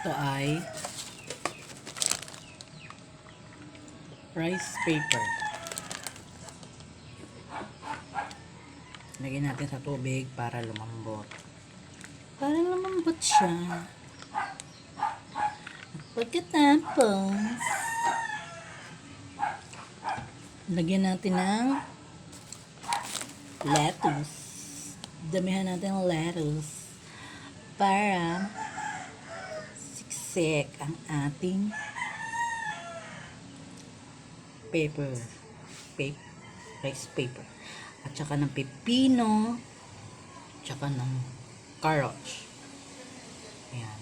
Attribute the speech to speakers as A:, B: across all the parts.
A: ito ay rice paper. Lagyan natin sa tubig para lumambot. Para lumambot siya. Pagkatapos, lagyan natin ng lettuce. Damihan natin ng lettuce para siksik ang ating rice paper. At saka ng pepino, at saka ng carrots. Ayan.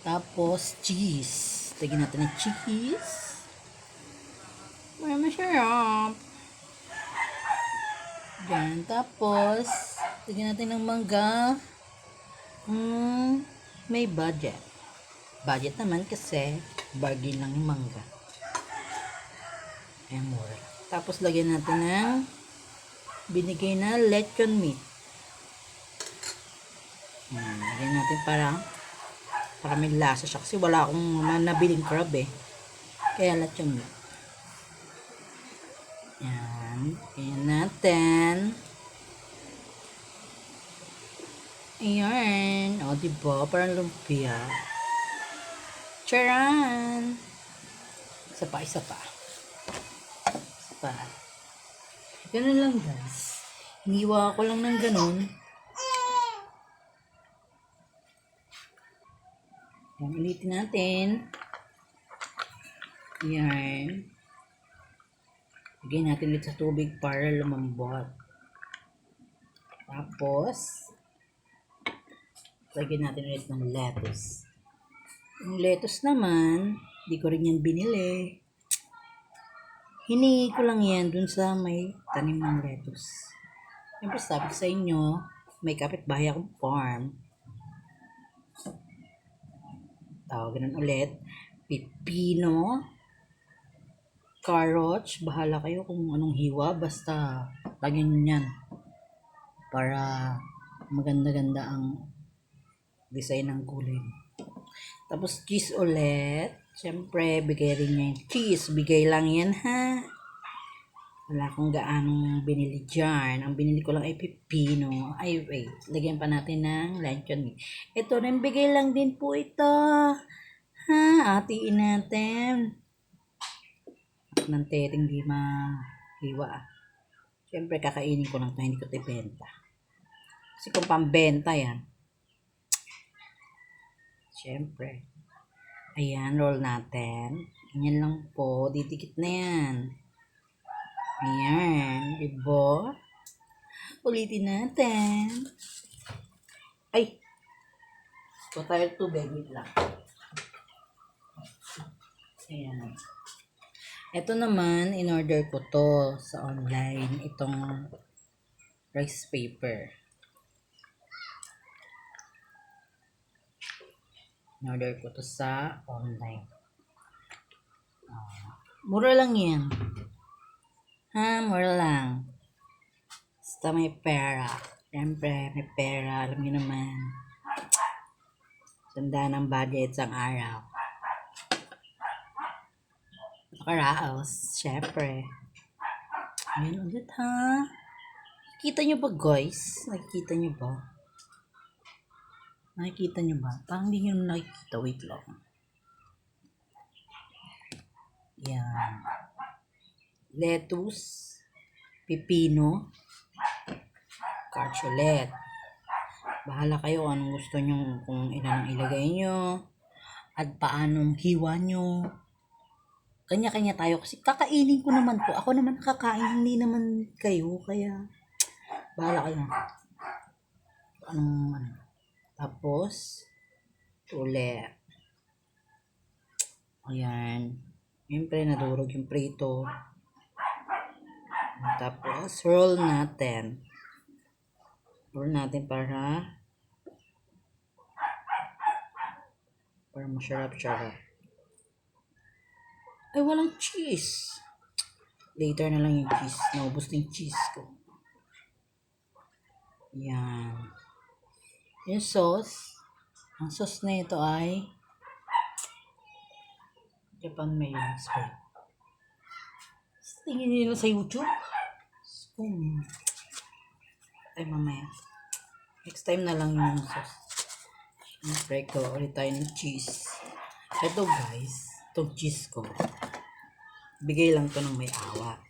A: Tapos, cheese. Lagyan natin ng cheese. Masarap. Yan. Tapos, lagyan natin ng mangga. May budget. Budget naman kasi bargain lang yung mangga. Ayan, mura. Tapos, lagyan natin ng binigay na lechon meat. Lagyan natin para may lasa siya. Kasi wala akong nabiling crab eh. Kaya lechon meat. Yan. Ayan natin. Ayan. O, diba? Parang lumpia. Charan! Isa pa. Ganun lang, guys. Hiniwa ko lang ng ganun. Yan, ulitin natin. Yan. Lagyan natin ulit sa tubig para lumambot. Tapos, lagyan natin ulit ng lettuce. Yung lettuce naman, di ko rin yan binili. Hiningi ko lang yan dun sa may tanim ng lettuce. Siyempre sabi sa inyo, may kapitbahay akong farm. Ganun ulit. Pipino, carrots, bahala kayo kung anong hiwa, basta lagyan nyo yan para maganda-ganda ang design ng kulay. Tapos cheese ulit. Siyempre, bigay rin niya yung cheese. Bigay lang yan, ha? Wala akong gaanong binili dyan. Ang binili ko lang ay pipino. Ay, wait. Lagyan pa natin ng luncheon meat. Ito rin, bigay lang din po ito. Ha? Atiin natin. Ng teteng di mahiwa. Siyempre, kakainin ko lang ito. Hindi ko ito ibenta. Kasi kung pambenta yan. Siyempre. Ayan, roll natin. Ganyan lang po. Didikit na yan. Ayan. Diba? Ulitin natin. Ay! Ito tayo tubig. Wait lang. Ayan. Ito naman, in-order ko to sa online. Itong rice paper. In-order ko to sa online. Mura lang yan. Ha? Mura lang. Basta may pera. Siyempre, may pera. Alam niyo naman. Sanda ng budget sa araw. Nakaraos. Siyempre. Ayan ulit, ha? Nakikita nyo ba, guys? Nakikita nyo ba? Nakikita nyo ba? Parang hindi nyo nakikita. Wait lang. Yan. Lettuce. Pipino. Carrots. Bahala kayo anong gusto nyo. Kung ilan ang ilagay nyo. At paanong hiwa nyo. Kanya-kanya tayo. Kasi kakainin ko naman po. Ako naman nakakain. Hindi naman kayo. Kaya bahala kayo. Anong. Tapos, ulit. Ayan. Siyempre, nadurog yung prito. Tapos, roll natin. Roll natin para masarap-sarap. Ay, walang cheese. Later na lang yung cheese. Naubos na yung cheese ko. Ayan. Yung sauce. Ang sauce na ito ay Japan mayonnaise pa. Tingin nila sa YouTube. Ay, mamaya. Next time na lang yung sauce. Siyempre ko ulit tayo ng cheese. Ito guys, itong cheese ko. Bigay lang to ng may awa.